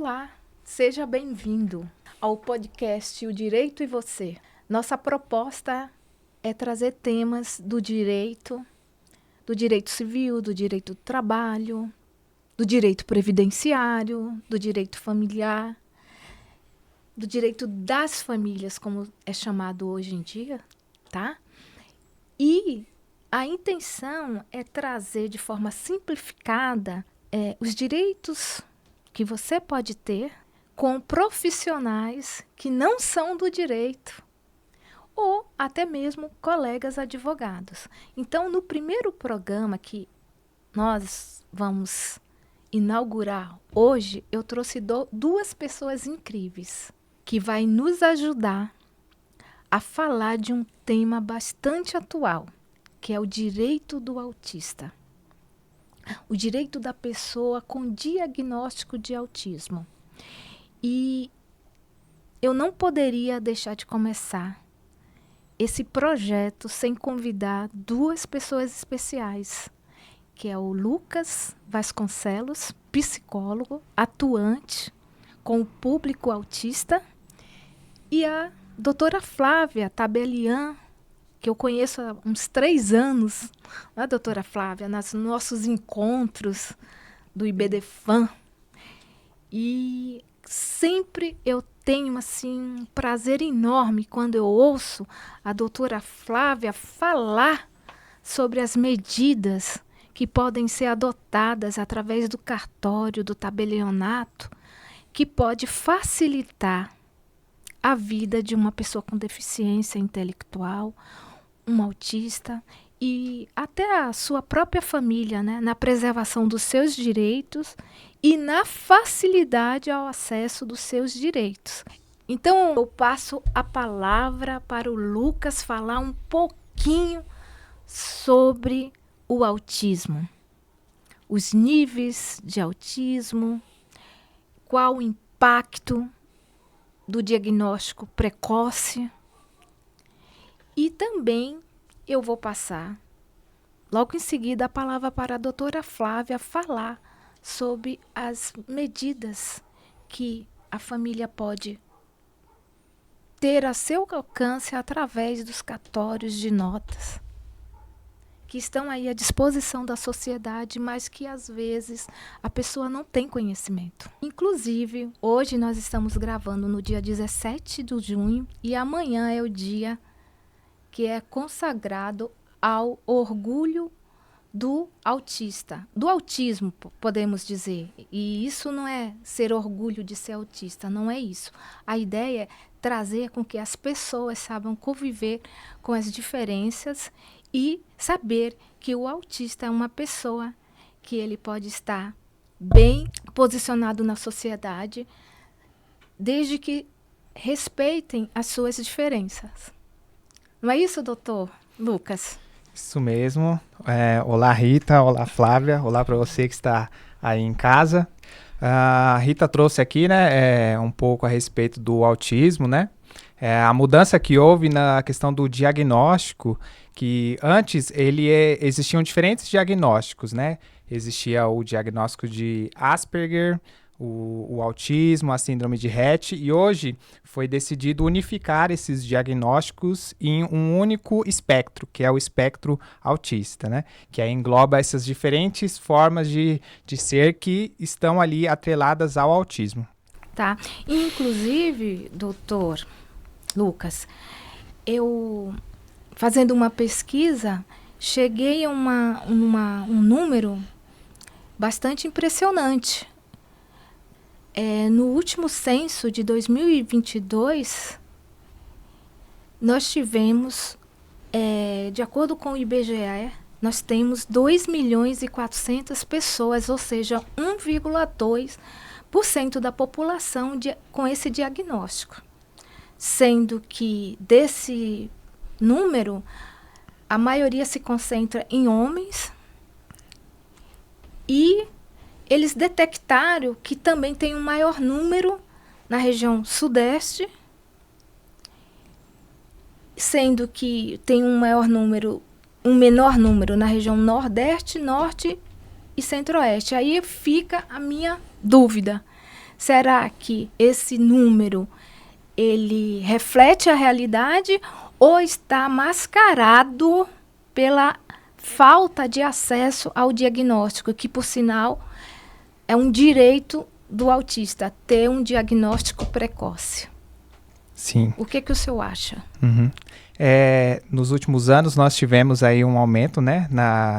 Olá, seja bem-vindo ao podcast O Direito e Você. Nossa proposta é trazer temas do direito civil, do direito do trabalho, do direito previdenciário, do direito familiar, do direito das famílias, como é chamado hoje em dia, tá? E a intenção é trazer de forma simplificada os direitos que você pode ter com profissionais que não são do direito ou até mesmo colegas advogados. Então, no primeiro programa que nós vamos inaugurar hoje, eu trouxe duas pessoas incríveis que vai nos ajudar a falar de um tema bastante atual, que é o direito do autista. O direito da pessoa com diagnóstico de autismo. E eu não poderia deixar de começar esse projeto sem convidar duas pessoas especiais, que é o Lucas Vasconcelos, psicólogo, atuante com o público autista, e a doutora Flávia Tabelian, que eu conheço há uns 3 anos, a doutora Flávia, nos nossos encontros do IBDFAM. E sempre eu tenho um prazer enorme quando eu ouço a doutora Flávia falar sobre as medidas que podem ser adotadas através do cartório, do tabelionato, que pode facilitar a vida de uma pessoa com deficiência intelectual, um autista e até a sua própria família, né, na preservação dos seus direitos e na facilidade ao acesso dos seus direitos. Então, eu passo a palavra para o Lucas falar um pouquinho sobre o autismo, os níveis de autismo, qual o impacto do diagnóstico precoce. E também eu vou passar, logo em seguida, a palavra para a doutora Flávia falar sobre as medidas que a família pode ter a seu alcance através dos cartórios de notas, que estão aí à disposição da sociedade, mas que às vezes a pessoa não tem conhecimento. Inclusive, hoje nós estamos gravando no dia 17 de junho e amanhã é o dia que é consagrado ao orgulho do autista, do autismo, podemos dizer. E isso não é ser orgulho de ser autista, não é isso. A ideia é trazer com que as pessoas saibam conviver com as diferenças e saber que o autista é uma pessoa que ele pode estar bem posicionado na sociedade, desde que respeitem as suas diferenças. Não é isso, doutor Lucas? Isso mesmo. Olá, Rita. Olá, Flávia. Olá para você que está aí em casa. A Rita trouxe aqui, né, um pouco a respeito do autismo, né? A mudança que houve na questão do diagnóstico, que antes existiam diferentes diagnósticos, né? Existia o diagnóstico de Asperger, o autismo, a síndrome de Rett, e hoje foi decidido unificar esses diagnósticos em um único espectro, que é o espectro autista, né? Que aí engloba essas diferentes formas de ser que estão ali atreladas ao autismo. Tá. Inclusive, doutor Lucas, eu, fazendo uma pesquisa, cheguei a um número bastante impressionante. No último censo de 2022, nós tivemos, de acordo com o IBGE, nós temos 2.400.000 pessoas, ou seja, 1,2% da população com esse diagnóstico. Sendo que desse número, a maioria se concentra em homens e eles detectaram que também tem um maior número na região sudeste, sendo que tem um menor número na região nordeste, norte e centro-oeste. Aí fica a minha dúvida. Será que esse número, ele reflete a realidade ou está mascarado pela falta de acesso ao diagnóstico, que, por sinal, é um direito do autista, ter um diagnóstico precoce? Sim. O que o senhor acha? Nos últimos anos, nós tivemos aí um aumento, né,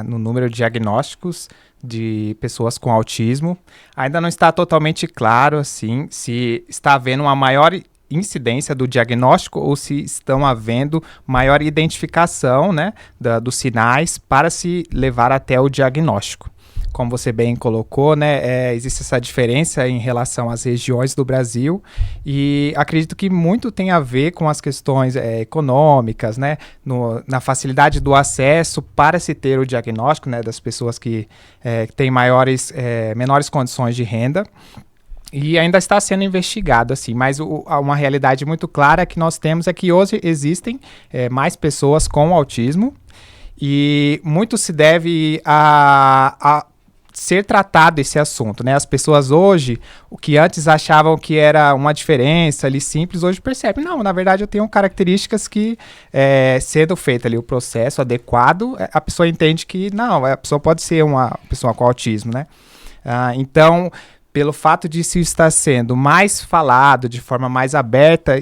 no número de diagnósticos de pessoas com autismo. Ainda não está totalmente claro, assim, se está havendo uma maior incidência do diagnóstico ou se estão havendo maior identificação, né, dos sinais para se levar até o diagnóstico. Como você bem colocou, né, existe essa diferença em relação às regiões do Brasil e acredito que muito tem a ver com as questões econômicas, né, na facilidade do acesso para se ter o diagnóstico, né, das pessoas que têm menores condições de renda. E ainda está sendo investigado, assim, mas uma realidade muito clara que nós temos é que hoje existem mais pessoas com autismo e muito se deve a ser tratado esse assunto, né? As pessoas hoje, o que antes achavam que era uma diferença ali simples, hoje percebem, não, na verdade eu tenho características que, sendo feito ali o processo adequado, a pessoa entende que, não, a pessoa pode ser uma pessoa com autismo, né? Então, pelo fato de isso estar sendo mais falado, de forma mais aberta,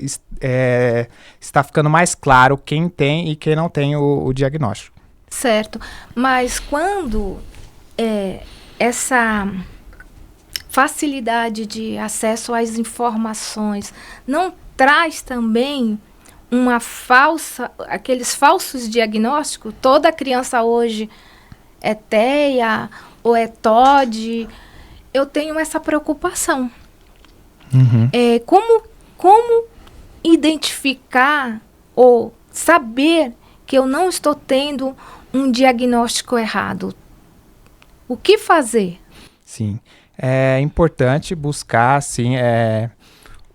está ficando mais claro quem tem e quem não tem o diagnóstico. Certo, mas quando essa facilidade de acesso às informações não traz também aqueles falsos diagnósticos? Toda criança hoje é TEA ou é TOD. Eu tenho essa preocupação. Uhum. Como identificar ou saber que eu não estou tendo um diagnóstico errado? O que fazer? Sim, é importante buscar, assim,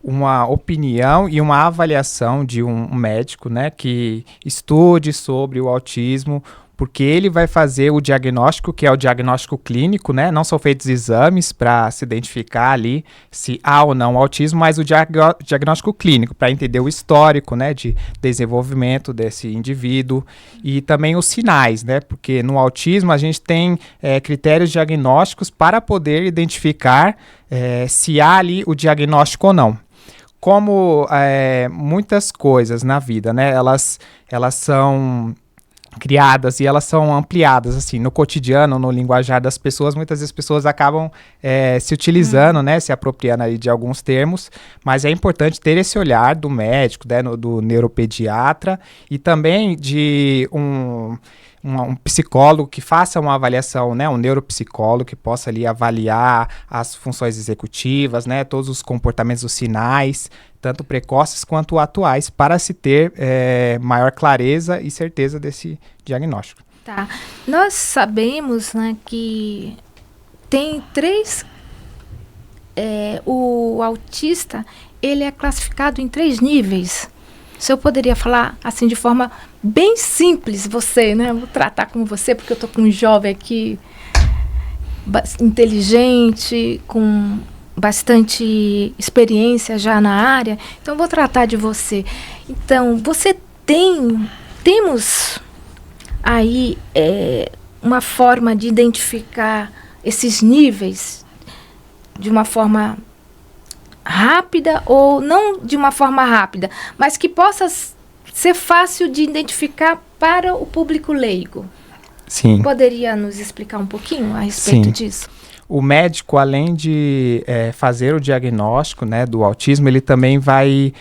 uma opinião e uma avaliação de um médico, né, que estude sobre o autismo, porque ele vai fazer o diagnóstico, que é o diagnóstico clínico, né? Não são feitos exames para se identificar ali se há ou não autismo, mas o diagnóstico clínico, para entender o histórico, né, de desenvolvimento desse indivíduo e também os sinais, né? Porque no autismo a gente tem critérios diagnósticos para poder identificar se há ali o diagnóstico ou não. Como muitas coisas na vida, né? Elas são criadas e elas são ampliadas, assim, no cotidiano, no linguajar das pessoas. Muitas vezes as pessoas acabam se utilizando, né, se apropriando aí de alguns termos, mas é importante ter esse olhar do médico, né, do neuropediatra e também de um psicólogo que faça uma avaliação, né, um neuropsicólogo que possa ali avaliar as funções executivas, né, todos os comportamentos, os sinais, tanto precoces quanto atuais, para se ter maior clareza e certeza desse diagnóstico. Tá. Nós sabemos, né, que tem o autista, ele é classificado em 3 níveis. Se eu poderia falar assim de forma bem simples, né? Vou tratar com você, porque eu estou com um jovem aqui inteligente, com bastante experiência já na área, então vou tratar de você. Então, temos aí uma forma de identificar esses níveis de uma forma rápida ou não de uma forma rápida, mas que possa ser fácil de identificar para o público leigo? Sim. Poderia nos explicar um pouquinho a respeito disso? O médico, além de fazer o diagnóstico, né, do autismo, ele também vai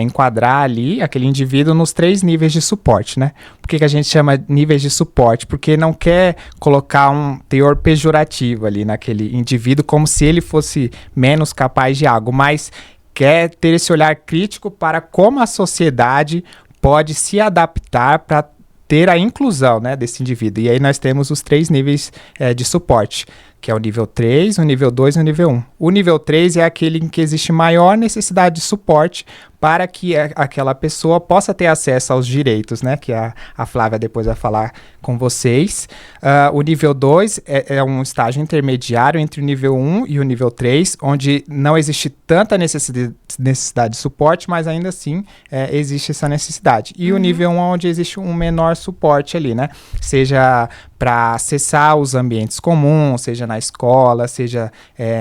enquadrar ali aquele indivíduo nos 3 níveis de suporte, né? Por que a gente chama níveis de suporte? Porque não quer colocar um teor pejorativo ali naquele indivíduo como se ele fosse menos capaz de algo, mas quer ter esse olhar crítico para como a sociedade pode se adaptar para ter a inclusão, né, desse indivíduo. E aí nós temos os 3 níveis de suporte. que é o nível 3, o nível 2 e o nível 1. O nível 3 é aquele em que existe maior necessidade de suporte para que aquela pessoa possa ter acesso aos direitos, né? Que a Flávia depois vai falar com vocês. O nível 2 é um estágio intermediário entre o nível 1 e o nível 3, onde não existe tanta necessidade de suporte, mas ainda assim existe essa necessidade. E o nível 1 é onde existe um menor suporte ali, né? Seja para acessar os ambientes comuns, seja na escola, seja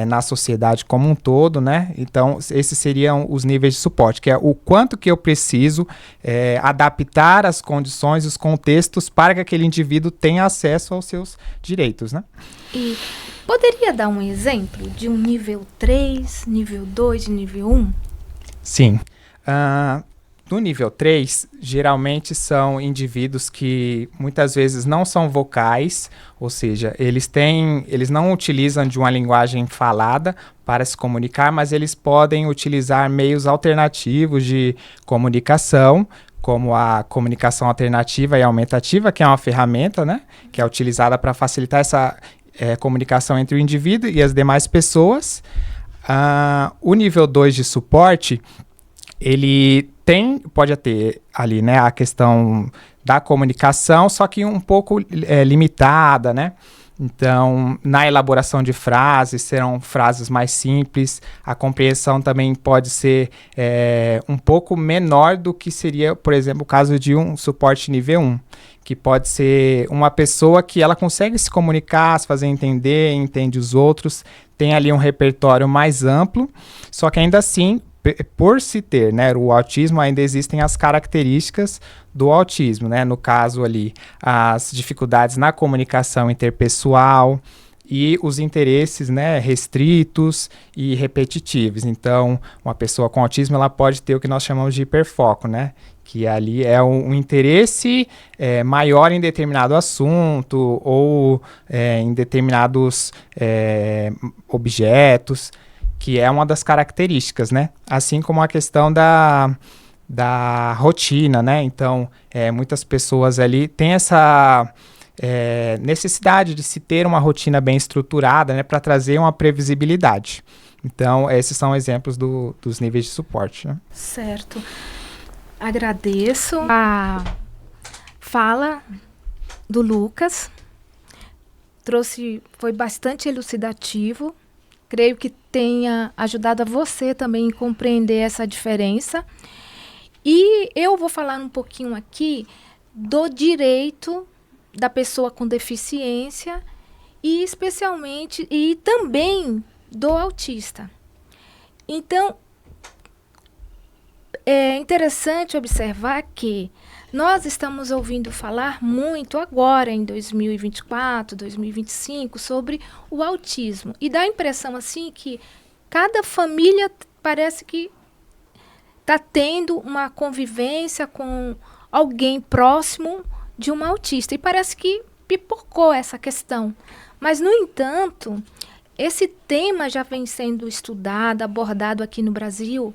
na sociedade como um todo, né? Então, esses seriam os níveis de suporte, que é o quanto que eu preciso adaptar as condições, os contextos para que aquele indivíduo tenha acesso aos seus direitos, né? E poderia dar um exemplo de um nível 3, nível 2 e nível 1? Sim. No nível 3, geralmente são indivíduos que muitas vezes não são vocais, ou seja, eles não utilizam de uma linguagem falada para se comunicar, mas eles podem utilizar meios alternativos de comunicação, como a comunicação alternativa e aumentativa, que é uma ferramenta, né, que é utilizada para facilitar essa comunicação entre o indivíduo e as demais pessoas. O nível 2 de suporte, ele pode ter ali, né, a questão da comunicação, só que um pouco limitada, né? Então, na elaboração de frases, serão frases mais simples. A compreensão também pode ser um pouco menor do que seria, por exemplo, o caso de um suporte nível 1, que pode ser uma pessoa que ela consegue se comunicar, se fazer entender, entende os outros, tem ali um repertório mais amplo, só que ainda assim, por se ter, né, o autismo, ainda existem as características do autismo, né? No caso ali, as dificuldades na comunicação interpessoal e os interesses, né, restritos e repetitivos. Então, uma pessoa com autismo, ela pode ter o que nós chamamos de hiperfoco, né? Que ali é um interesse maior em determinado assunto ou em determinados objetos, que é uma das características, né? Assim como a questão da rotina, né? Então, muitas pessoas ali têm essa necessidade de se ter uma rotina bem estruturada, né? Para trazer uma previsibilidade. Então, esses são exemplos dos níveis de suporte, né? Certo. Agradeço a fala do Lucas. Foi bastante elucidativo. Creio que tenha ajudado a você também a compreender essa diferença. E eu vou falar um pouquinho aqui do direito da pessoa com deficiência e especialmente e também do autista. Então, é interessante observar que nós estamos ouvindo falar muito agora, em 2024, 2025, sobre o autismo. E dá a impressão, assim, que cada família parece que está tendo uma convivência com alguém próximo de um autista. E parece que pipocou essa questão. Mas, no entanto, esse tema já vem sendo estudado, abordado aqui no Brasil,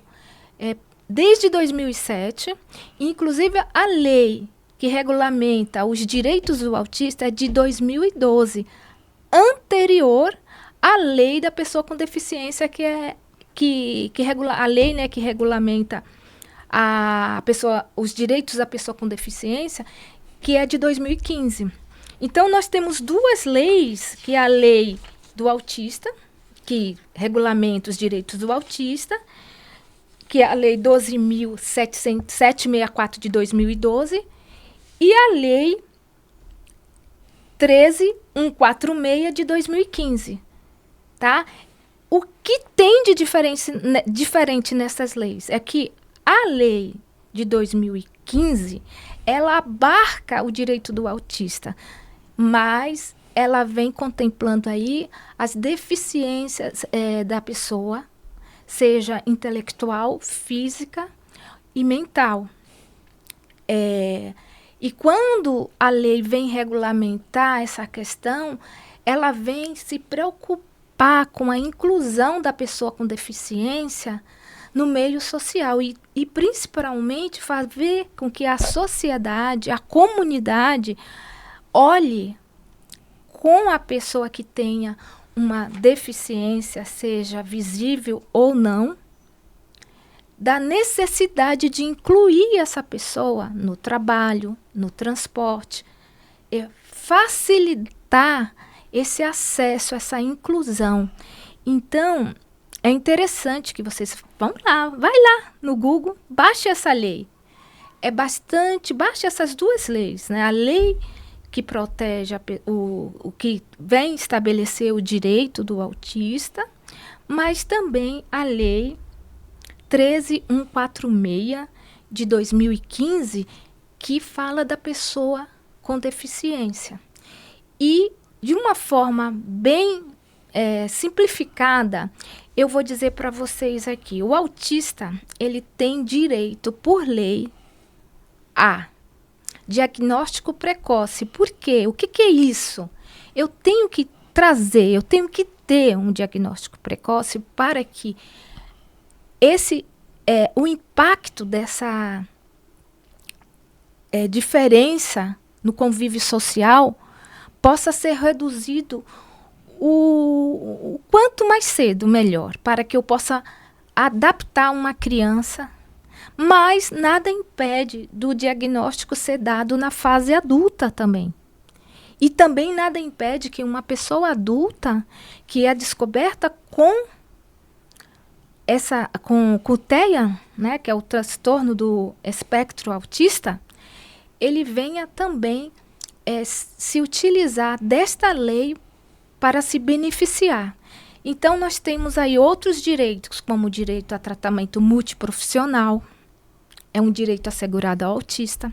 desde 2007, inclusive a lei que regulamenta os direitos do autista é de 2012, anterior à lei da pessoa com deficiência, a lei, né, que regulamenta os direitos da pessoa com deficiência, que é de 2015. Então, nós temos duas leis, que é a lei do autista, que regulamenta os direitos do autista, que é a Lei 12.764 de 2012, e a Lei 13.146 de 2015. Tá? O que tem de diferente nessas leis é que a Lei de 2015, ela abarca o direito do autista, mas ela vem contemplando aí as deficiências da pessoa, seja intelectual, física e mental. E quando a lei vem regulamentar essa questão, ela vem se preocupar com a inclusão da pessoa com deficiência no meio social e principalmente fazer com que a sociedade, a comunidade, olhe com a pessoa que tenha uma deficiência, seja visível ou não, da necessidade de incluir essa pessoa no trabalho, no transporte, facilitar esse acesso, essa inclusão. Então, é interessante que vocês vão lá, vai lá no Google, baixe essa lei. Baixe essas duas leis, né? A lei que protege o que vem estabelecer o direito do autista, mas também a lei 13146 de 2015, que fala da pessoa com deficiência. E, de uma forma bem simplificada, eu vou dizer para vocês aqui, o autista, ele tem direito, por lei, a diagnóstico precoce. Por quê? O que é isso? Eu tenho que ter um diagnóstico precoce para que o impacto dessa diferença no convívio social possa ser reduzido o quanto mais cedo, melhor, para que eu possa adaptar uma criança, mas nada impede do diagnóstico ser dado na fase adulta também. E também nada impede que uma pessoa adulta que é descoberta com o TEA, né, que é o transtorno do espectro autista, ele venha também se utilizar desta lei para se beneficiar. Então, nós temos aí outros direitos, como o direito a tratamento multiprofissional, é um direito assegurado ao autista,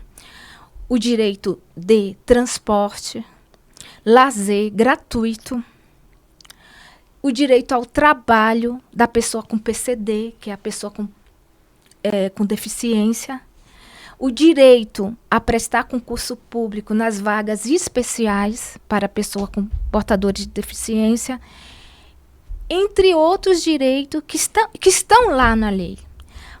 o direito de transporte, lazer gratuito, o direito ao trabalho da pessoa com PCD, que é a pessoa com deficiência, o direito a prestar concurso público nas vagas especiais para a pessoa com portadores de deficiência, entre outros direitos que estão lá na lei.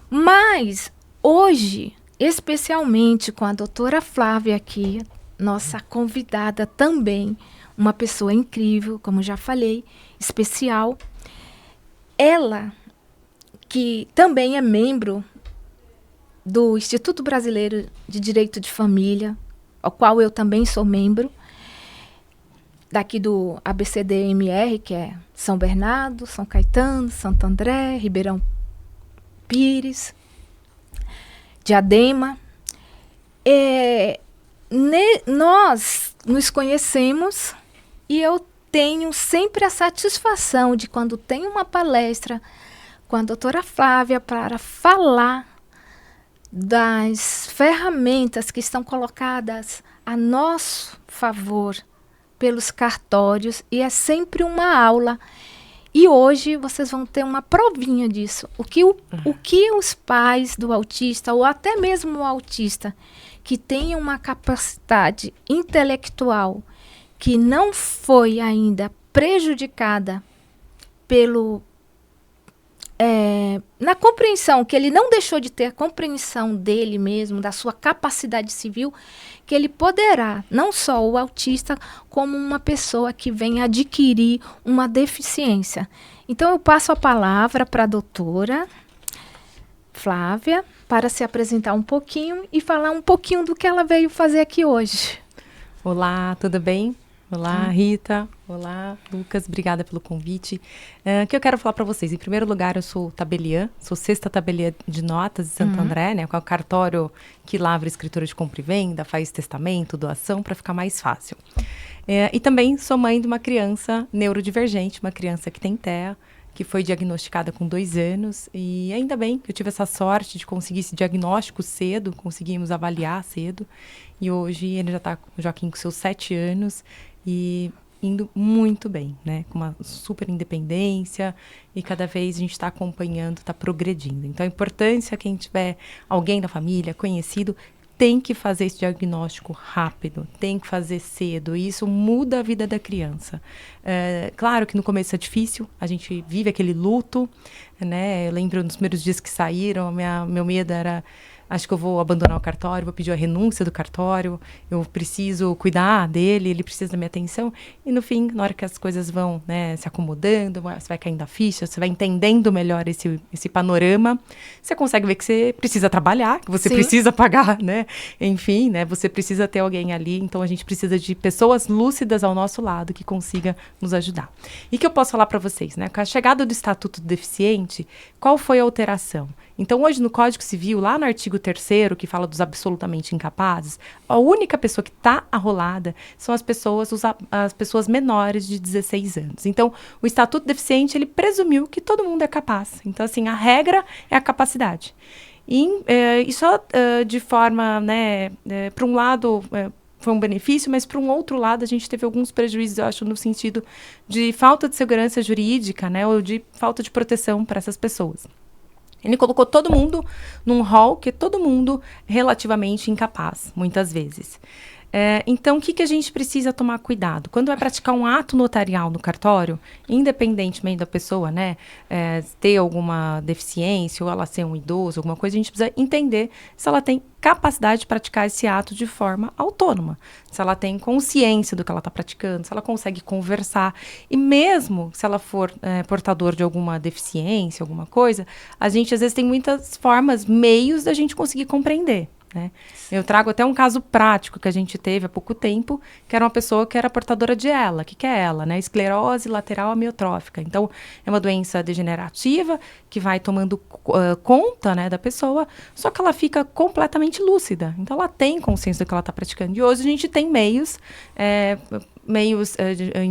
Mas, hoje, especialmente com a doutora Flávia aqui, nossa convidada também, uma pessoa incrível, como já falei, especial, ela, que também é membro do Instituto Brasileiro de Direito de Família, ao qual eu também sou membro, daqui do ABCDMR, que é São Bernardo, São Caetano, Santo André, Ribeirão Pires, Diadema. Nós nos conhecemos e eu tenho sempre a satisfação de, quando tem uma palestra com a doutora Flávia para falar das ferramentas que estão colocadas a nosso favor pelos cartórios, e é sempre uma aula. E hoje vocês vão ter uma provinha disso. O que os pais do autista, ou até mesmo o autista, que tem uma capacidade intelectual que não foi ainda prejudicada na compreensão, que ele não deixou de ter a compreensão dele mesmo, da sua capacidade civil, que ele poderá, não só o autista, como uma pessoa que vem adquirir uma deficiência. Então, eu passo a palavra para a doutora Flávia, para se apresentar um pouquinho e falar um pouquinho do que ela veio fazer aqui hoje. Olá, tudo bem? Olá, Rita. Olá, Lucas. Obrigada pelo convite. O que eu quero falar para vocês? Em primeiro lugar, eu sou tabeliã, sou sexta tabeliã de notas de Santo André, né? Com o cartório que lavra escritura de compra e venda, faz testamento, doação, para ficar mais fácil. E também sou mãe de uma criança neurodivergente, uma criança que tem TEA, que foi diagnosticada com 2 anos. E ainda bem que eu tive essa sorte de conseguir esse diagnóstico cedo, conseguimos avaliar cedo. E hoje ele já está, o Joaquim, com seus 7 anos, e indo muito bem, né? Com uma super independência, e cada vez a gente está acompanhando, está progredindo. Então, a importância, quem tiver alguém da família, conhecido, tem que fazer esse diagnóstico rápido, tem que fazer cedo, e isso muda a vida da criança. Claro que no começo é difícil, a gente vive aquele luto, né? Eu lembro nos primeiros dias que saíram, meu medo era acho que eu vou abandonar o cartório, vou pedir a renúncia do cartório, eu preciso cuidar dele, ele precisa da minha atenção. E no fim, na hora que as coisas vão, né, se acomodando, você vai caindo a ficha, você vai entendendo melhor esse panorama, você consegue ver que você precisa trabalhar, que você precisa pagar, né? Enfim, né, você precisa ter alguém ali, então a gente precisa de pessoas lúcidas ao nosso lado que consiga nos ajudar. E que eu posso falar para vocês, né? Com a chegada do Estatuto do Deficiente, qual foi a alteração? Então, hoje no Código Civil, lá no artigo 3º, que fala dos absolutamente incapazes, a única pessoa que está arrolada são as pessoas menores de 16 anos. Então, o Estatuto do Deficiente, ele presumiu que todo mundo é capaz. Então, assim, a regra é a capacidade. E só de forma, né, para um lado... foi um benefício, mas, por um outro lado, a gente teve alguns prejuízos, eu acho, no sentido de falta de segurança jurídica, né, ou de falta de proteção para essas pessoas. Ele colocou todo mundo num rol que é todo mundo relativamente incapaz, muitas vezes. Então, o que a gente precisa tomar cuidado? Quando vai praticar um ato notarial no cartório, independentemente da pessoa, né, ter alguma deficiência ou ela ser um idoso, alguma coisa, a gente precisa entender se ela tem capacidade de praticar esse ato de forma autônoma, se ela tem consciência do que ela está praticando, se ela consegue conversar. E mesmo se ela for portador de alguma deficiência, alguma coisa, a gente às vezes tem muitas formas, meios da gente conseguir compreender. Né? Eu trago até um caso prático que a gente teve há pouco tempo, que era uma pessoa que era portadora de ELA. O que é ELA? Né? Esclerose lateral amiotrófica. Então, é uma doença degenerativa que vai tomando conta, né, da pessoa, só que ela fica completamente lúcida. Então, ela tem consciência do que ela está praticando. E hoje a gente tem meios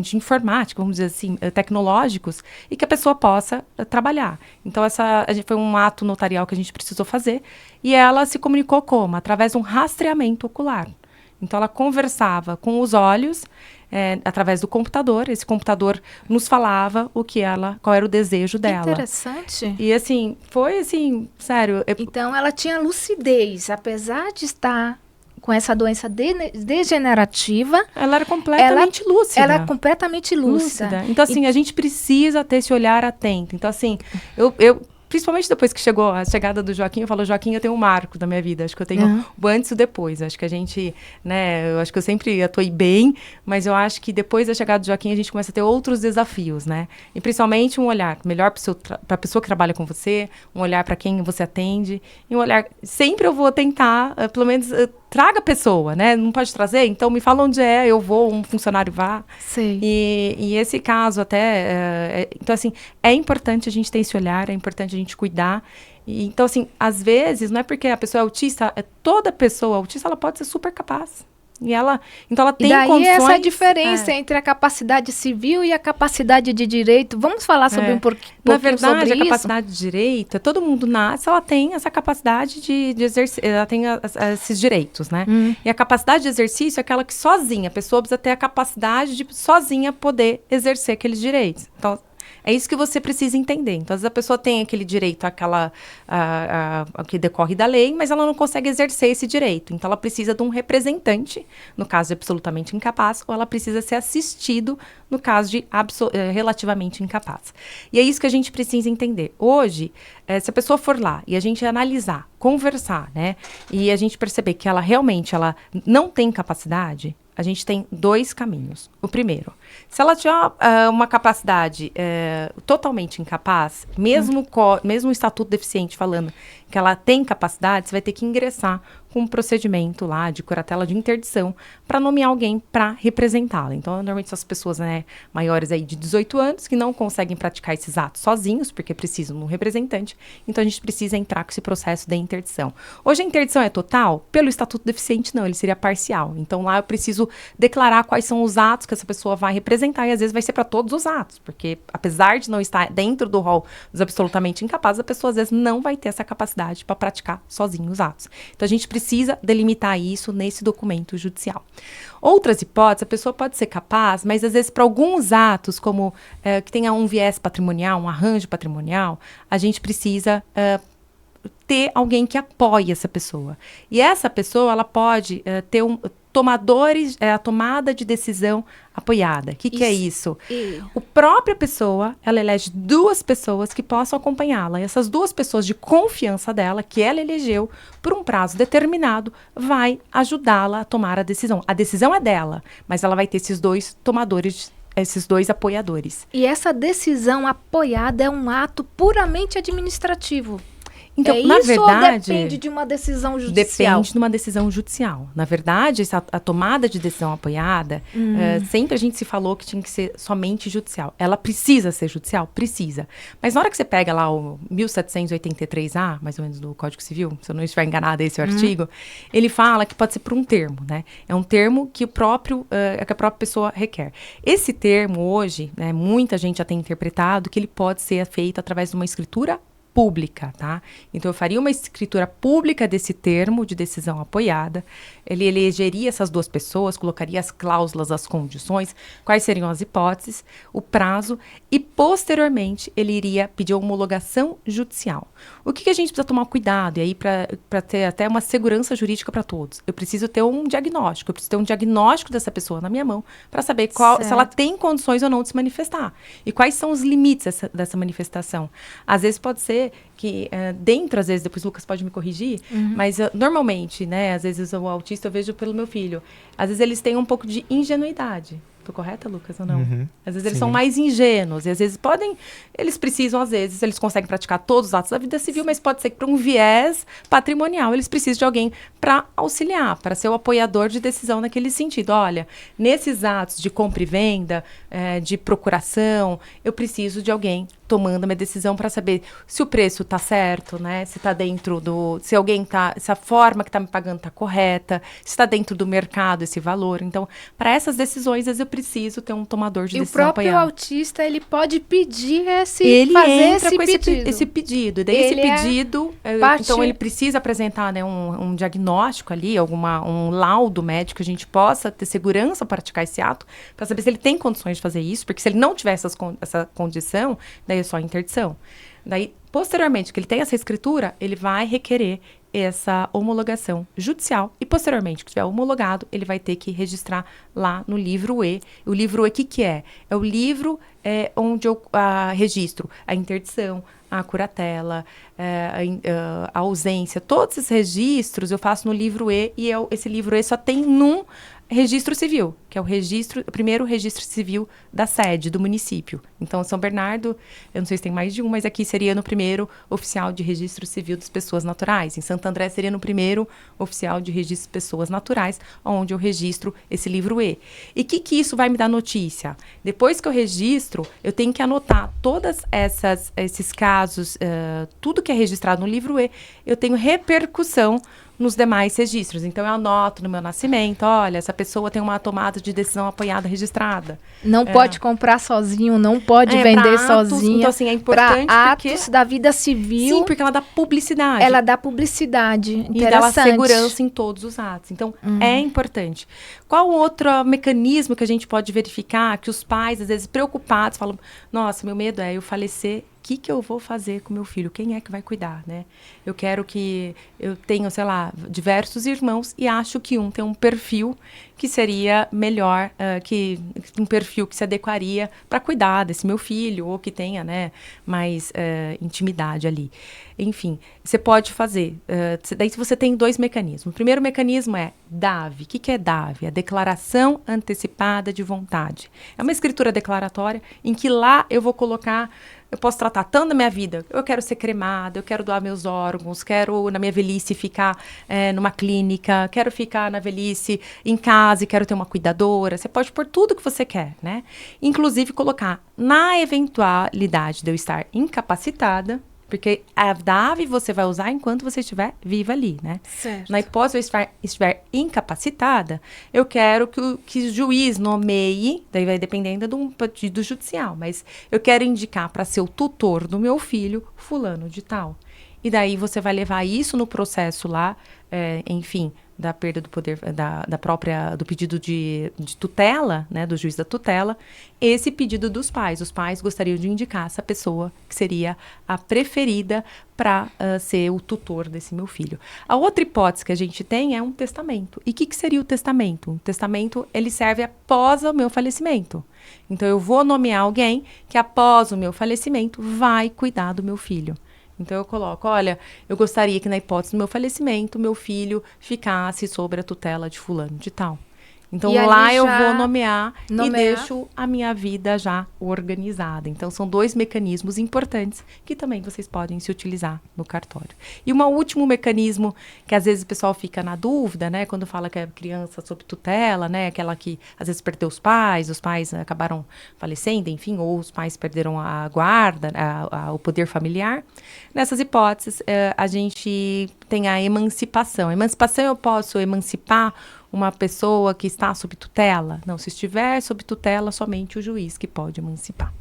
de informática, vamos dizer assim, tecnológicos, e que a pessoa possa trabalhar. Então, foi um ato notarial que a gente precisou fazer, e ela se comunicou como? Através de um rastreamento ocular. Então, ela conversava com os olhos, através do computador. Esse computador nos falava qual era o desejo dela. Interessante. E, assim, foi, assim, sério... Então, ela tinha lucidez, apesar de estar com essa doença degenerativa. Ela era completamente lúcida. Ela é completamente lúcida. Então, assim, a gente precisa ter esse olhar atento. Então, assim, principalmente depois que chegou a chegada do Joaquim, eu falo, Joaquim, eu tenho um marco da minha vida. Acho que eu tenho o antes e o depois. Acho que a gente, né, eu acho que eu sempre atuei bem, mas eu acho que depois da chegada do Joaquim, a gente começa a ter outros desafios, né? E principalmente um olhar melhor para a pessoa que trabalha com você, um olhar para quem você atende, e um olhar... Sempre eu vou tentar, pelo menos... traga a pessoa, né? Não pode trazer? Então, me fala onde eu vou, um funcionário vá. Sei. E esse caso até... então, assim, é importante a gente ter esse olhar, é importante a gente cuidar. Então, assim, às vezes, não é porque a pessoa é autista, toda pessoa autista, ela pode ser super capaz. Então ela tem condições... E daí essa diferença entre a capacidade civil e a capacidade de direito. Vamos falar sobre um pouquinho sobre isso? Na verdade, a capacidade de direito, todo mundo nasce, ela tem essa capacidade de exercer, ela tem esses direitos, né? E a capacidade de exercício é aquela que sozinha, a pessoa precisa ter a capacidade de sozinha poder exercer aqueles direitos. Então, é isso que você precisa entender. Então, às vezes a pessoa tem aquele direito que decorre da lei, mas ela não consegue exercer esse direito. Então, ela precisa de um representante, no caso de absolutamente incapaz, ou ela precisa ser assistido, no caso de relativamente incapaz. E é isso que a gente precisa entender. Hoje, se a pessoa for lá e a gente analisar, conversar, né, e a gente perceber que ela realmente não tem capacidade, a gente tem 2 caminhos. O primeiro, se ela tiver uma capacidade totalmente incapaz, mesmo o Estatuto Deficiente falando que ela tem capacidade, você vai ter que ingressar com um procedimento lá de curatela de interdição para nomear alguém para representá-la. Então, normalmente são as pessoas, né, maiores aí de 18 anos que não conseguem praticar esses atos sozinhos, porque precisam de um representante. Então, a gente precisa entrar com esse processo da interdição. Hoje, a interdição é total? Pelo Estatuto Deficiente, não. Ele seria parcial. Então, lá eu preciso declarar quais são os atos que essa pessoa vai representar e, às vezes, vai ser para todos os atos, porque, apesar de não estar dentro do rol dos absolutamente incapazes, a pessoa, às vezes, não vai ter essa capacidade para praticar sozinho os atos. Então, a gente precisa delimitar isso nesse documento judicial. Outras hipóteses, a pessoa pode ser capaz, mas às vezes para alguns atos, como que tenha um viés patrimonial, um arranjo patrimonial, a gente precisa ter alguém que apoie essa pessoa. E essa pessoa, ela pode tomadores, a tomada de decisão apoiada. O que é isso? A própria pessoa, ela elege 2 pessoas que possam acompanhá-la. E essas 2 pessoas de confiança dela, que ela elegeu, por um prazo determinado, vai ajudá-la a tomar a decisão. A decisão é dela, mas ela vai ter esses 2 tomadores, esses 2 apoiadores. E essa decisão apoiada é um ato puramente administrativo. Então, na verdade, ou depende de uma decisão judicial? Depende de uma decisão judicial. Na verdade, a tomada de decisão apoiada, sempre a gente se falou que tinha que ser somente judicial. Ela precisa ser judicial? Precisa. Mas na hora que você pega lá o 1783A, mais ou menos do Código Civil, se eu não estiver enganada, esse artigo, ele fala que pode ser por um termo, né? É um termo que, que a própria pessoa requer. Esse termo, hoje, né, muita gente já tem interpretado que ele pode ser feito através de uma escritura pública, tá? Então, eu faria uma escritura pública desse termo de decisão apoiada, ele elegeria essas 2 pessoas, colocaria as cláusulas, as condições, quais seriam as hipóteses, o prazo, e, posteriormente, ele iria pedir homologação judicial. O que a gente precisa tomar cuidado, e aí para ter até uma segurança jurídica para todos? Eu preciso ter um diagnóstico, eu preciso ter um diagnóstico dessa pessoa na minha mão, para saber se ela tem condições ou não de se manifestar. E quais são os limites dessa manifestação. Às vezes pode ser que dentro, às vezes, depois o Lucas pode me corrigir, mas normalmente, né, às vezes o autista eu vejo pelo meu filho, às vezes eles têm um pouco de ingenuidade. Tô correta, Lucas, ou não? Às vezes eles são mais ingênuos, e às vezes eles precisam, às vezes, eles conseguem praticar todos os atos da vida civil, mas pode ser que para um viés patrimonial, eles precisam de alguém para auxiliar, para ser o apoiador de decisão naquele sentido. Olha, nesses atos de compra e venda, de procuração, eu preciso de alguém tomando a minha decisão para saber se o preço está certo, né? Se está dentro se a forma que está me pagando está correta, se está dentro do mercado esse valor. Então, para essas decisões, às vezes eu preciso ter um tomador de decisão apoiado. E o próprio autista, ele pode pedir ele fazer entra com pedido. esse pedido. E daí esse pedido, então ele precisa apresentar, né, um diagnóstico ali, um laudo médico, que a gente possa ter segurança para praticar esse ato, para saber se ele tem condições de fazer isso, porque se ele não tiver essa condição, daí é só interdição. Daí, posteriormente, que ele tem essa escritura, ele vai requerer essa homologação judicial e, posteriormente, que tiver homologado, ele vai ter que registrar lá no livro E. O livro E, o que é? É o livro onde eu registro a interdição, a curatela, a ausência. Todos esses registros eu faço no livro E, e esse livro E só tem num registro civil, que é o primeiro registro civil da sede do município. Então, São Bernardo, eu não sei se tem mais de um, mas aqui seria no primeiro oficial de registro civil das pessoas naturais. Em Santo André seria no primeiro oficial de registro de pessoas naturais, onde eu registro esse livro E. E o que isso vai me dar notícia? Depois que eu registro, eu tenho que anotar todos esses casos, tudo que é registrado no livro E, eu tenho repercussão nos demais registros. Então, eu anoto no meu nascimento, olha, essa pessoa tem uma tomada de decisão apoiada registrada. Não pode comprar sozinho, não pode vender sozinha. Então, assim, é importante para atos da vida civil. Sim, porque ela dá publicidade. Ela dá publicidade. E dá segurança em todos os atos. Então, é importante. Qual outro mecanismo que a gente pode verificar que os pais, às vezes, preocupados, falam, nossa, meu medo é eu falecer, o que eu vou fazer com meu filho? Quem é que vai cuidar, né? Eu quero que eu tenha, sei lá, diversos irmãos e acho que um tem um perfil que seria melhor, um perfil que se adequaria para cuidar desse meu filho ou que tenha, né, mais intimidade ali. Enfim, você pode fazer. Daí você tem 2 mecanismos. O primeiro mecanismo é DAV. O que é DAV? A Declaração Antecipada de Vontade. É uma escritura declaratória em que lá eu vou colocar. Eu posso tratar tanto da minha vida. Eu quero ser cremada, eu quero doar meus órgãos, quero, na minha velhice, ficar numa clínica, quero ficar na velhice em casa e quero ter uma cuidadora. Você pode pôr tudo que você quer, né? Inclusive, colocar na eventualidade de eu estar incapacitada, porque a DAV você vai usar enquanto você estiver viva ali, né? Certo. Na hipótese de eu estiver incapacitada, eu quero que o juiz nomeie, daí vai depender ainda do pedido judicial, mas eu quero indicar para ser o tutor do meu filho, fulano de tal. E daí você vai levar isso no processo lá, enfim, da perda do poder, do pedido de tutela, né, do juiz da tutela, esse pedido dos pais. Os pais gostariam de indicar essa pessoa que seria a preferida para ser o tutor desse meu filho. A outra hipótese que a gente tem é um testamento. E o que seria o testamento? O testamento, ele serve após o meu falecimento. Então, eu vou nomear alguém que após o meu falecimento vai cuidar do meu filho. Então, eu coloco, olha, eu gostaria que na hipótese do meu falecimento, meu filho ficasse sob a tutela de fulano de tal. Então, lá eu vou nomear e deixo a minha vida já organizada. Então, são 2 mecanismos importantes que também vocês podem se utilizar no cartório. E um último mecanismo que às vezes o pessoal fica na dúvida, né? Quando fala que é criança sob tutela, né? Aquela que às vezes perdeu os pais acabaram falecendo, enfim, ou os pais perderam a guarda, o poder familiar. Nessas hipóteses, a gente tem a emancipação. A emancipação, eu posso emancipar uma pessoa que está sob tutela? Não, se estiver sob tutela, somente o juiz que pode emancipar.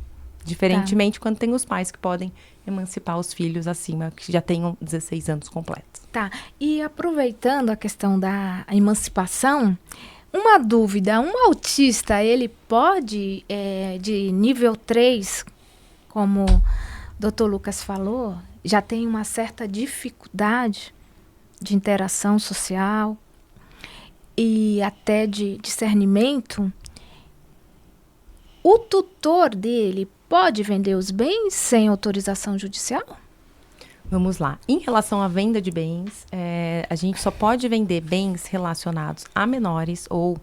Diferentemente, quando tem os pais que podem emancipar os filhos acima, que já tenham 16 anos completos. Tá, e aproveitando a questão da emancipação, uma dúvida, um autista, ele pode, de nível 3, como o Dr. Lucas falou, já tem uma certa dificuldade de interação social, e até de discernimento, o tutor dele pode vender os bens sem autorização judicial? Vamos lá. Em relação à venda de bens, a gente só pode vender bens relacionados a menores ou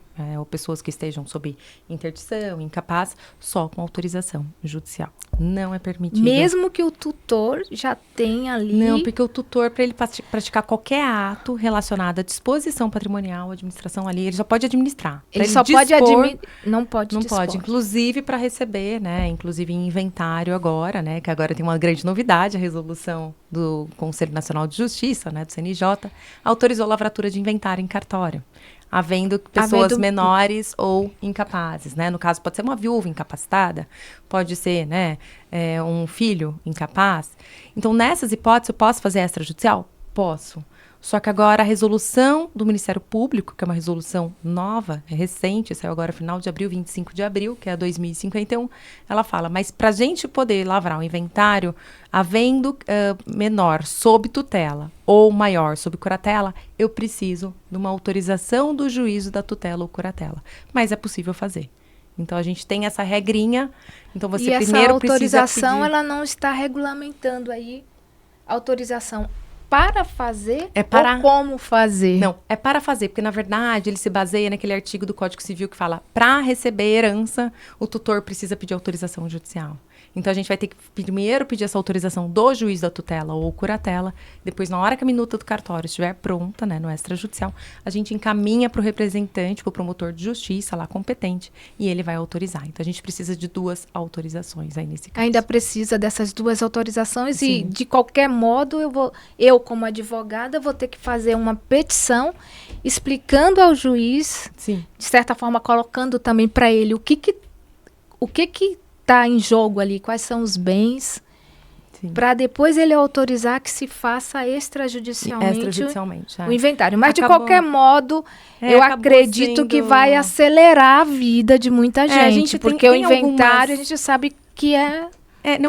pessoas que estejam sob interdição, incapaz, só com autorização judicial. Não é permitido. Mesmo que o tutor já tenha ali... Não, porque o tutor, para ele praticar qualquer ato relacionado à disposição patrimonial, administração ali, ele só pode administrar. Ele só pode administrar, não pode Não dispor. pode, inclusive para receber, né? Inclusive em inventário agora, né? Que agora tem uma grande novidade, a resolução do Conselho Nacional de Justiça, né? Do CNJ, autorizou a lavratura de inventário em cartório, havendo pessoas menores ou incapazes, né? No caso, pode ser uma viúva incapacitada, pode ser, né, um filho incapaz. Então, nessas hipóteses, eu posso fazer extrajudicial? Posso. Só que agora a resolução do Ministério Público, que é uma resolução nova, recente, saiu agora final de abril, 25 de abril, que é a 2051, ela fala, mas para a gente poder lavrar o inventário, havendo menor sob tutela ou maior sob curatela, eu preciso de uma autorização do juízo da tutela ou curatela. Mas é possível fazer. Então, a gente tem essa regrinha. Então, você e primeiro essa precisa autorização, pedir... ela não está regulamentando aí autorização para fazer ou como fazer? Não, é para fazer, porque na verdade ele se baseia naquele artigo do Código Civil que fala para receber herança, o tutor precisa pedir autorização judicial. Então, a gente vai ter que primeiro pedir essa autorização do juiz da tutela ou curatela. Depois, na hora que a minuta do cartório estiver pronta, né, no extrajudicial, a gente encaminha para o representante, para o promotor de justiça lá competente, e ele vai autorizar. Então, a gente precisa de 2 autorizações aí nesse caso. Ainda precisa dessas 2 autorizações. Sim. E, de qualquer modo, eu como advogada, vou ter que fazer uma petição explicando ao juiz, Sim. de certa forma, colocando também para ele o que está em jogo ali, quais são os bens, para depois ele autorizar que se faça extrajudicialmente o inventário. Mas, de qualquer modo, eu acredito que vai acelerar a vida de muita gente, porque o inventário, a gente sabe que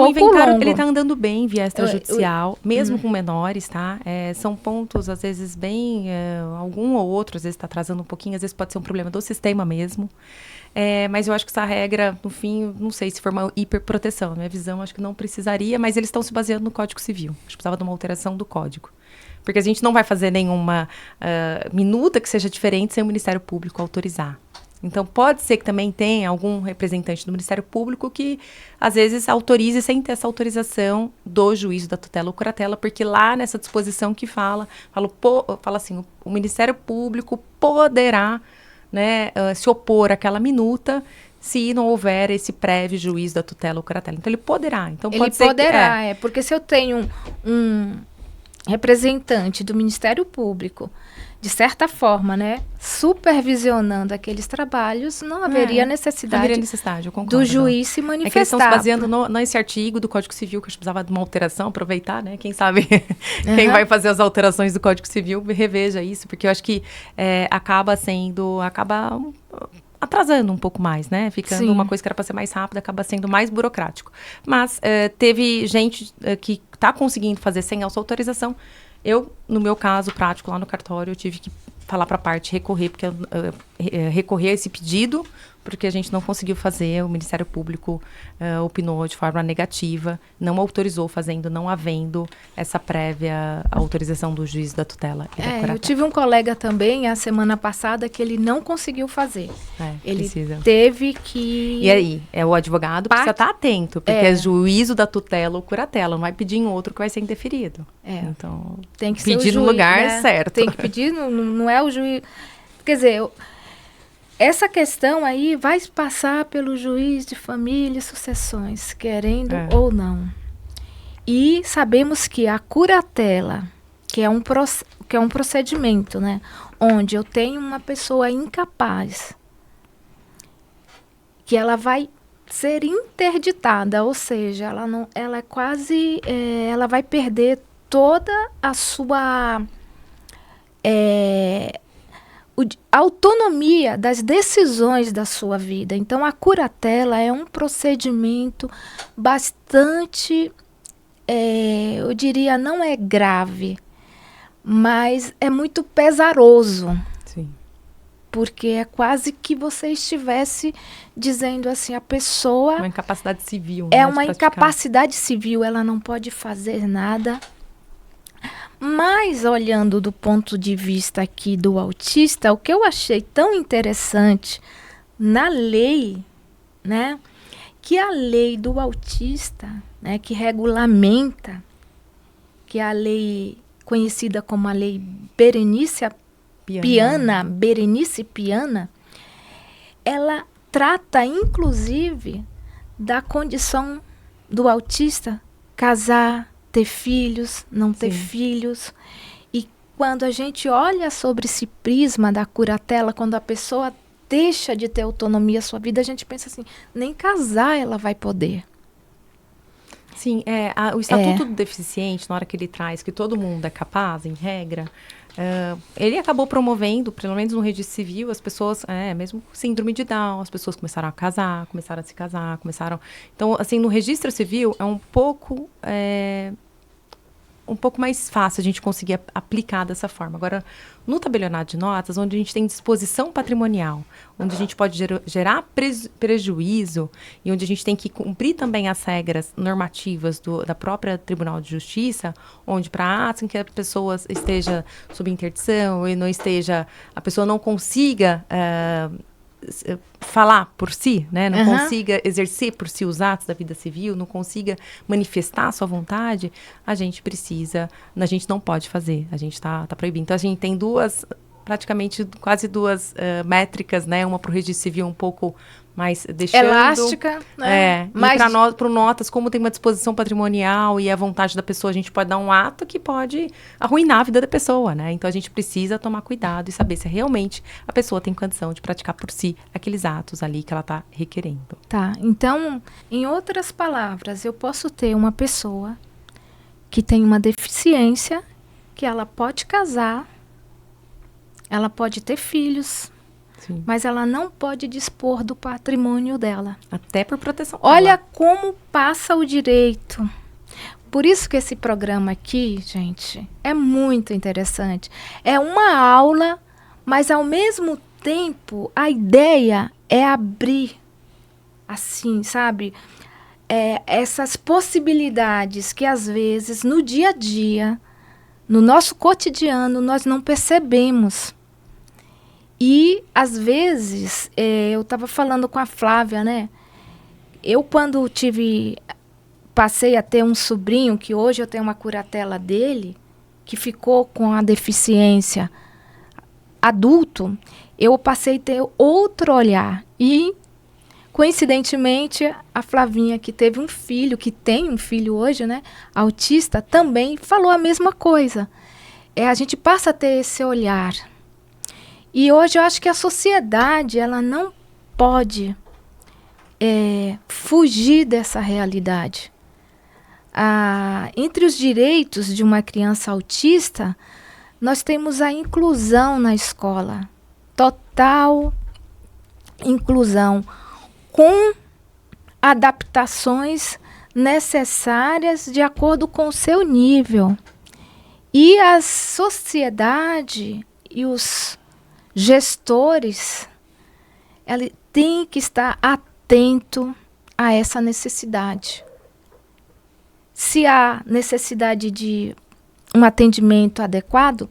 o inventário, ele tá andando bem via extrajudicial, mesmo com menores, tá? São pontos, às vezes, bem... algum ou outro, às vezes, está atrasando um pouquinho, às vezes pode ser um problema do sistema mesmo. Mas eu acho que essa regra, no fim, não sei se for uma hiperproteção. Na minha visão, acho que não precisaria, mas eles estão se baseando no Código Civil. Acho que precisava de uma alteração do Código. Porque a gente não vai fazer nenhuma minuta que seja diferente sem o Ministério Público autorizar. Então, pode ser que também tenha algum representante do Ministério Público que, às vezes, autorize sem ter essa autorização do juízo da tutela ou curatela, porque lá nessa disposição que fala assim, o Ministério Público poderá, né, se opor àquela minuta se não houver esse prévio juízo da tutela ou curatela. Então, ele poderá. Então, porque se eu tenho representante do Ministério Público, de certa forma, né, supervisionando aqueles trabalhos, não haveria necessidade, eu concordo, do juiz se manifestar. É que eles estão se baseando nesse artigo do Código Civil, que a gente precisava de uma alteração, aproveitar, né? Quem sabe quem vai fazer as alterações do Código Civil reveja isso, porque eu acho que acaba atrasando um pouco mais, né? Ficando uma coisa que era para ser mais rápida, acaba sendo mais burocrático. Mas teve gente que está conseguindo fazer sem essa autorização. Eu, no meu caso prático, lá no cartório, eu tive que falar para a parte recorrer, porque recorrer a esse pedido, porque a gente não conseguiu fazer, o Ministério Público opinou de forma negativa, não autorizou fazendo, não havendo essa prévia autorização do juiz da tutela e da curatela. Eu tive um colega também, a semana passada, que ele não conseguiu fazer. Ele precisa. Teve que... E aí, o advogado precisa estar atento, porque é juízo da tutela ou curatela, não vai pedir em outro que vai ser indeferido. Então, tem que pedir ser o juiz, no lugar né? certo. Tem que pedir, não é o juiz... Quer dizer... Essa questão aí vai passar pelo juiz de família e sucessões, querendo ou não. E sabemos que a curatela, que é um procedimento, né, onde eu tenho uma pessoa incapaz, que ela vai ser interditada, ou seja, ela é quase, ela vai perder toda a sua autonomia das decisões da sua vida. Então, a curatela é um procedimento bastante, eu diria, não é grave, mas é muito pesaroso. Sim. Porque é quase que você estivesse dizendo assim, a pessoa... Uma incapacidade civil. É uma incapacidade civil, ela não pode fazer nada. Mas, olhando do ponto de vista aqui do autista, o que eu achei tão interessante na lei, né, que a lei do autista, né, que regulamenta, que é a lei conhecida como a lei Berenice Piana, ela trata, inclusive, da condição do autista casar, ter filhos, não ter filhos. E quando a gente olha sobre esse prisma da curatela, quando a pessoa deixa de ter autonomia à sua vida, a gente pensa assim, nem casar ela vai poder. Sim, o Estatuto do Deficiente, na hora que ele traz que todo mundo é capaz, em regra, ele acabou promovendo, pelo menos no registro civil, as pessoas, mesmo com síndrome de Down, as pessoas começaram a se casar, Então, assim, no registro civil é um pouco mais fácil a gente conseguir aplicar dessa forma. Agora, no tabelionato de notas, onde a gente tem disposição patrimonial, onde a gente pode gerar prejuízo e onde a gente tem que cumprir também as regras normativas da própria Tribunal de Justiça, onde para atos em que a pessoa esteja sob interdição e não esteja, a pessoa não consiga falar por si, né? Não consiga exercer por si os atos da vida civil, não consiga manifestar a sua vontade, a gente não pode fazer, a gente tá proibindo. Então, a gente tem quase duas métricas, né? Uma para o registro civil um pouco mais deixando... elástica, né? Mas para o notas, como tem uma disposição patrimonial e a vontade da pessoa, a gente pode dar um ato que pode arruinar a vida da pessoa, né? Então, a gente precisa tomar cuidado e saber se realmente a pessoa tem condição de praticar por si aqueles atos ali que ela está requerendo. Tá, então, em outras palavras, eu posso ter uma pessoa que tem uma deficiência, que ela pode casar, ela pode ter filhos, Sim. mas ela não pode dispor do patrimônio dela. Até por proteção. Olha como passa o direito. Por isso que esse programa aqui, gente, é muito interessante. É uma aula, mas ao mesmo tempo a ideia é abrir, assim, sabe? Essas possibilidades que às vezes no dia a dia, no nosso cotidiano, nós não percebemos. E, às vezes, eu estava falando com a Flávia, né? Eu, quando passei a ter um sobrinho, que hoje eu tenho uma curatela dele, que ficou com a deficiência adulto, eu passei a ter outro olhar. E, Coincidentemente, a Flavinha, que teve um filho, que tem um filho hoje, né, autista, também falou a mesma coisa. A gente passa a ter esse olhar. E hoje eu acho que a sociedade, ela não pode fugir dessa realidade. Entre os direitos de uma criança autista, nós temos a inclusão na escola. Total inclusão, com adaptações necessárias de acordo com o seu nível. E a sociedade e os gestores, ela tem que estar atento a essa necessidade. Se há necessidade de um atendimento adequado,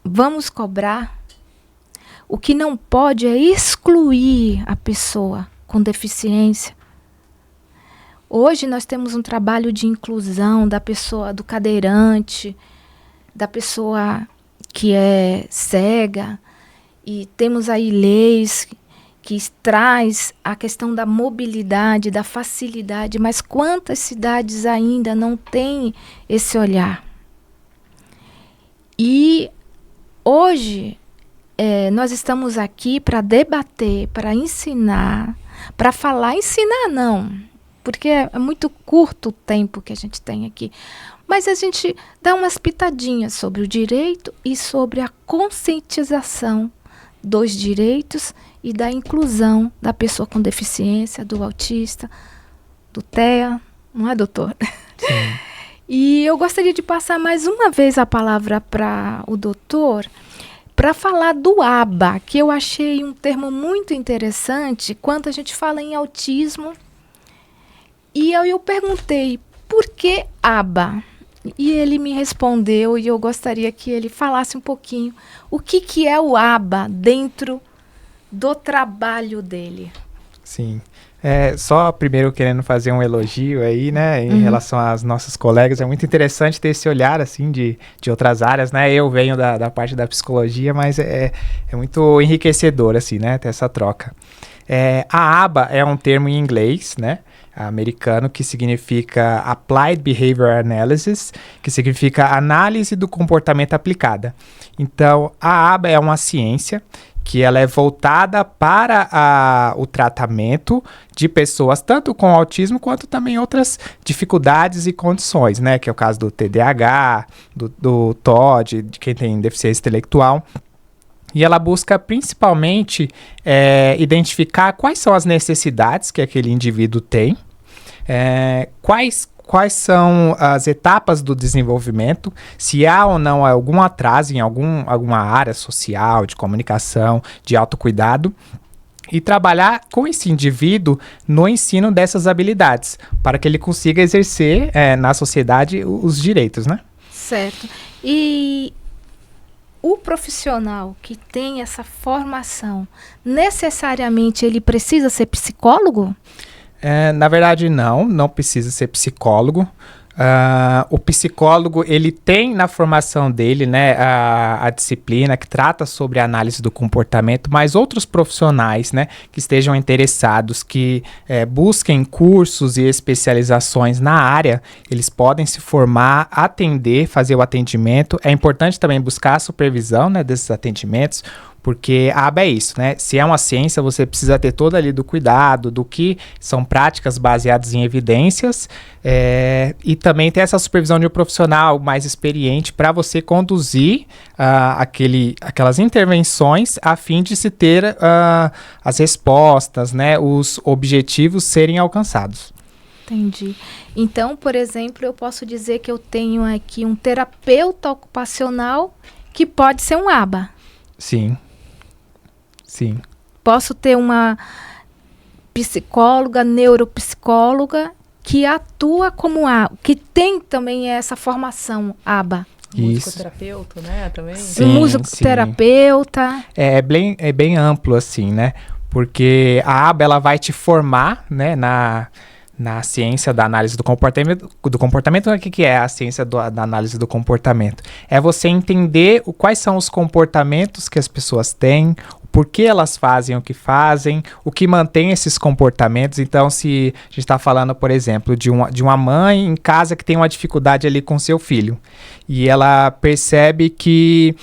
vamos cobrar. O que não pode é excluir a pessoa com deficiência. Hoje nós temos um trabalho de inclusão da pessoa, do cadeirante, da pessoa que é cega, e temos aí leis que traz a questão da mobilidade, da facilidade, mas quantas cidades ainda não têm esse olhar? E hoje nós estamos aqui para debater, para ensinar, para falar. Ensinar não, porque é muito curto o tempo que a gente tem aqui. Mas a gente dá umas pitadinhas sobre o direito e sobre a conscientização dos direitos e da inclusão da pessoa com deficiência, do autista, do TEA, não é, doutor? Sim. E eu gostaria de passar mais uma vez a palavra para o doutor, para falar do ABA, que eu achei um termo muito interessante quando a gente fala em autismo. E eu perguntei, por que ABA? E ele me respondeu, e eu gostaria que ele falasse um pouquinho o que é o ABA dentro do trabalho dele. Sim. Só primeiro querendo fazer um elogio aí, né, em relação às nossas colegas. É muito interessante ter esse olhar, assim, de outras áreas, né? Eu venho da parte da psicologia, mas é muito enriquecedor, assim, né, ter essa troca. A ABA é um termo em inglês, né, americano, que significa Applied Behavior Analysis, que significa análise do comportamento aplicada. Então, a ABA é uma ciência que ela é voltada para o tratamento de pessoas tanto com autismo quanto também outras dificuldades e condições, né? Que é o caso do TDAH, do TOD, de quem tem deficiência intelectual. E ela busca principalmente identificar quais são as necessidades que aquele indivíduo tem, quais são as etapas do desenvolvimento, se há ou não algum atraso em alguma área social, de comunicação, de autocuidado, e trabalhar com esse indivíduo no ensino dessas habilidades, para que ele consiga exercer na sociedade os direitos, né? Certo. E o profissional que tem essa formação, necessariamente ele precisa ser psicólogo? Na verdade, não precisa ser psicólogo. O psicólogo, ele tem na formação dele, né, a disciplina que trata sobre a análise do comportamento, mas outros profissionais, né, que estejam interessados, que busquem cursos e especializações na área, eles podem se formar, atender, fazer o atendimento. É importante também buscar a supervisão, né, desses atendimentos, porque a ABA é isso, né? Se é uma ciência, você precisa ter todo ali do cuidado, do que são práticas baseadas em evidências, e também ter essa supervisão de um profissional mais experiente para você conduzir aquelas intervenções a fim de se ter as respostas, né? Os objetivos serem alcançados. Entendi. Então, por exemplo, eu posso dizer que eu tenho aqui um terapeuta ocupacional que pode ser um ABA. Sim. Sim. Posso ter uma psicóloga, neuropsicóloga, que atua como que tem também essa formação ABA. Musicoterapeuta, né, também? Sim, musicoterapeuta. É bem amplo, assim, né? Porque a ABA, ela vai te formar, né, na ciência da análise do comportamento. O que é a ciência da análise do comportamento? É você entender quais são os comportamentos que as pessoas têm, o por que elas fazem o que mantém esses comportamentos. Então, se a gente está falando, por exemplo, de uma mãe em casa que tem uma dificuldade ali com seu filho, e ela percebe que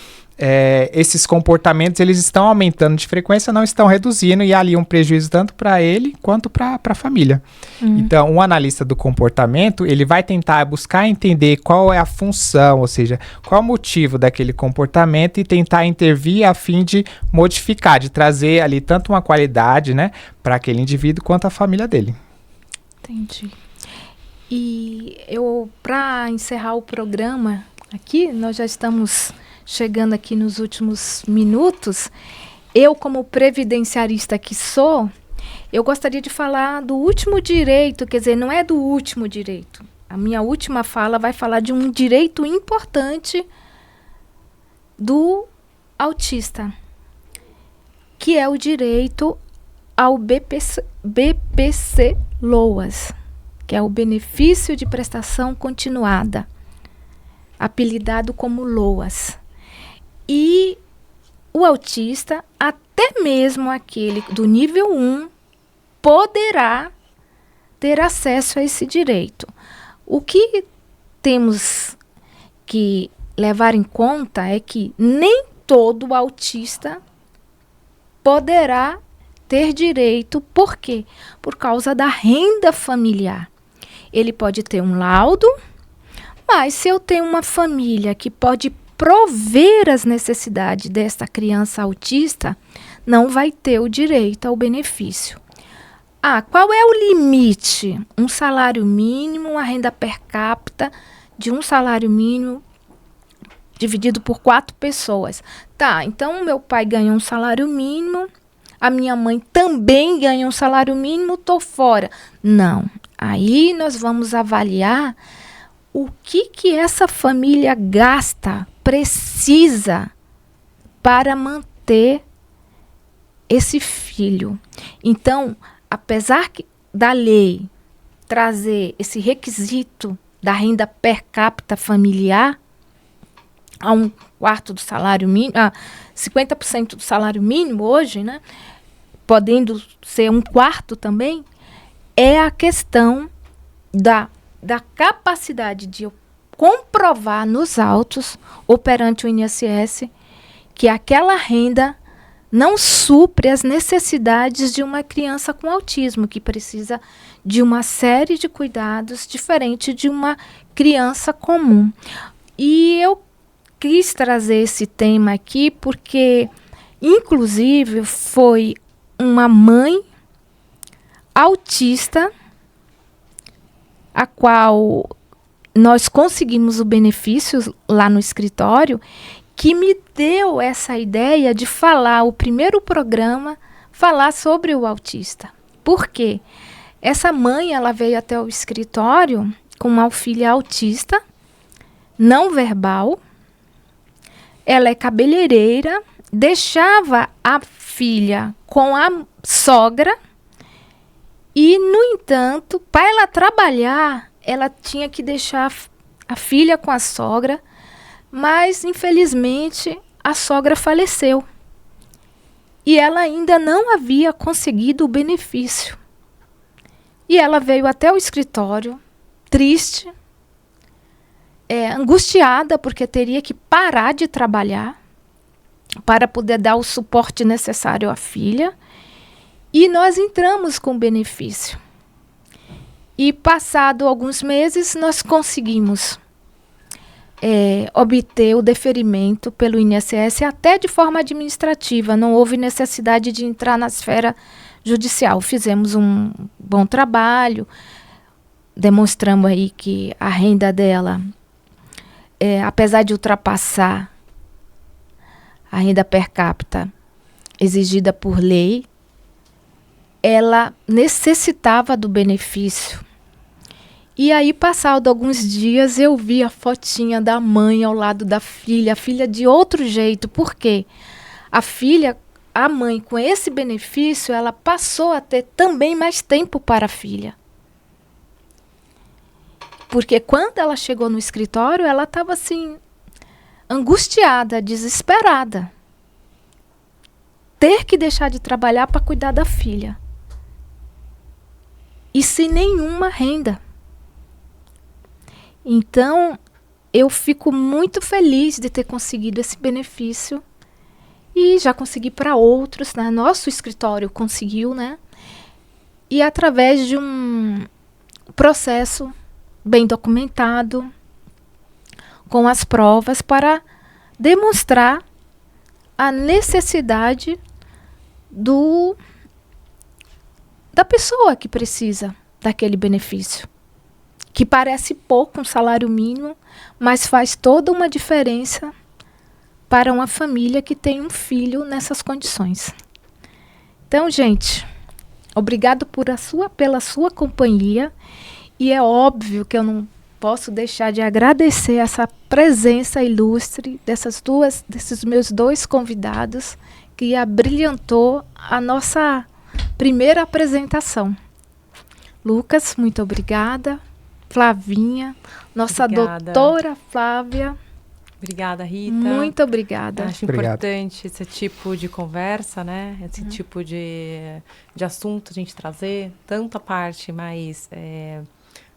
esses comportamentos eles estão aumentando de frequência, não estão reduzindo, e há ali um prejuízo tanto para ele quanto para a família. Então, um analista do comportamento, ele vai tentar buscar entender qual é a função, ou seja, qual é o motivo daquele comportamento e tentar intervir a fim de modificar, de trazer ali tanto uma qualidade, né, para aquele indivíduo quanto a família dele. Entendi. E para encerrar o programa aqui, nós já estamos chegando aqui nos últimos minutos. Eu, como previdenciarista que sou, eu gostaria de falar do último direito, quer dizer, não é do último direito. A minha última fala vai falar de um direito importante do autista, que é o direito ao BPC-LOAS, que é o benefício de prestação continuada, apelidado como LOAS. E o autista, até mesmo aquele do nível 1, poderá ter acesso a esse direito. O que temos que levar em conta é que nem todo autista poderá ter direito. Por quê? Por causa da renda familiar. Ele pode ter um laudo, mas se eu tenho uma família que pode prover as necessidades desta criança autista, não vai ter o direito ao benefício. Qual é o limite? Um salário mínimo, uma renda per capita de um salário mínimo dividido por 4 pessoas. Então meu pai ganha um salário mínimo, a minha mãe também ganha um salário mínimo, estou fora. Não. Aí nós vamos avaliar o que essa família precisa para manter esse filho. Então, apesar da lei trazer esse requisito da renda per capita familiar a 1/4 do salário mínimo, 50% do salário mínimo hoje, né, podendo ser 1/4 também, é a questão da capacidade de eu comprovar nos autos ou perante o INSS que aquela renda não supre as necessidades de uma criança com autismo, que precisa de uma série de cuidados diferente de uma criança comum. E eu quis trazer esse tema aqui porque, inclusive, foi uma mãe autista a qual nós conseguimos o benefício lá no escritório, que me deu essa ideia de falar, o primeiro programa, falar sobre o autista. Por quê? Essa mãe, ela veio até o escritório com uma filha autista, não verbal, ela é cabeleireira, deixava a filha com a sogra e, no entanto, para ela trabalhar, ela tinha que deixar a filha com a sogra, mas, infelizmente, a sogra faleceu. E ela ainda não havia conseguido o benefício. E ela veio até o escritório, triste, angustiada, porque teria que parar de trabalhar para poder dar o suporte necessário à filha. E nós entramos com o benefício. E, passado alguns meses, nós conseguimos obter o deferimento pelo INSS, até de forma administrativa. Não houve necessidade de entrar na esfera judicial. Fizemos um bom trabalho, demonstramos aí que a renda dela, apesar de ultrapassar a renda per capita exigida por lei, ela necessitava do benefício. E aí, passado alguns dias, eu vi a fotinha da mãe ao lado da filha, a filha de outro jeito. Por quê? A mãe, com esse benefício, ela passou a ter também mais tempo para a filha. Porque quando ela chegou no escritório, ela estava assim, angustiada, desesperada. ter que deixar de trabalhar para cuidar da filha. E sem nenhuma renda. Então, eu fico muito feliz de ter conseguido esse benefício. E já consegui para outros, né? Nosso escritório conseguiu, né? E através de um processo bem documentado, com as provas, para demonstrar a necessidade da pessoa que precisa daquele benefício. Que parece pouco, um salário mínimo, mas faz toda uma diferença para uma família que tem um filho nessas condições. Então, gente, obrigado pela sua companhia. E é óbvio que eu não posso deixar de agradecer essa presença ilustre desses meus 2 convidados que abrilhantou a nossa primeira apresentação. Lucas, muito obrigada. Flavinha, nossa Obrigada. doutora Flávia. Obrigada, Rita. Muito obrigada. Acho importante esse tipo de conversa, né? Esse tipo de assunto a gente trazer, tanto a parte mais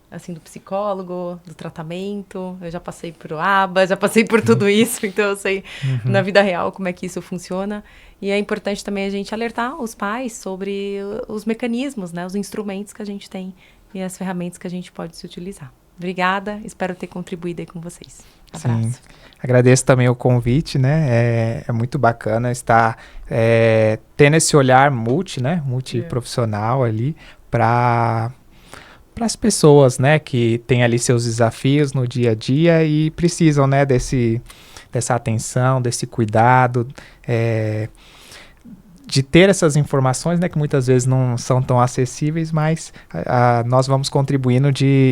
assim, do psicólogo, do tratamento. Eu já passei por ABA, já passei por tudo isso, então eu sei na vida real como é que isso funciona. E é importante também a gente alertar os pais sobre os mecanismos, né? Os instrumentos que a gente tem e as ferramentas que a gente pode se utilizar. Obrigada, espero ter contribuído aí com vocês. Abraço. Sim. Agradeço também o convite, né? É muito bacana estar tendo esse olhar multiprofissional ali para as pessoas, né? Que têm ali seus desafios no dia a dia e precisam, né? Dessa atenção, desse cuidado, de ter essas informações, né, que muitas vezes não são tão acessíveis, mas nós vamos contribuindo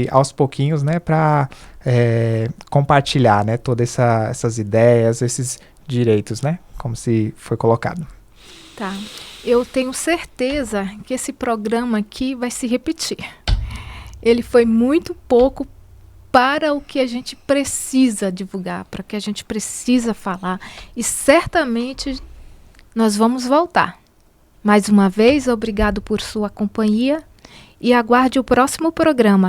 aos pouquinhos, né, para compartilhar, né, todas essas ideias, esses direitos, né, como se foi colocado. Tá. Eu tenho certeza que esse programa aqui vai se repetir. Ele foi muito pouco para o que a gente precisa divulgar, para o que a gente precisa falar. E certamente nós vamos voltar. Mais uma vez, obrigado por sua companhia e aguarde o próximo programa.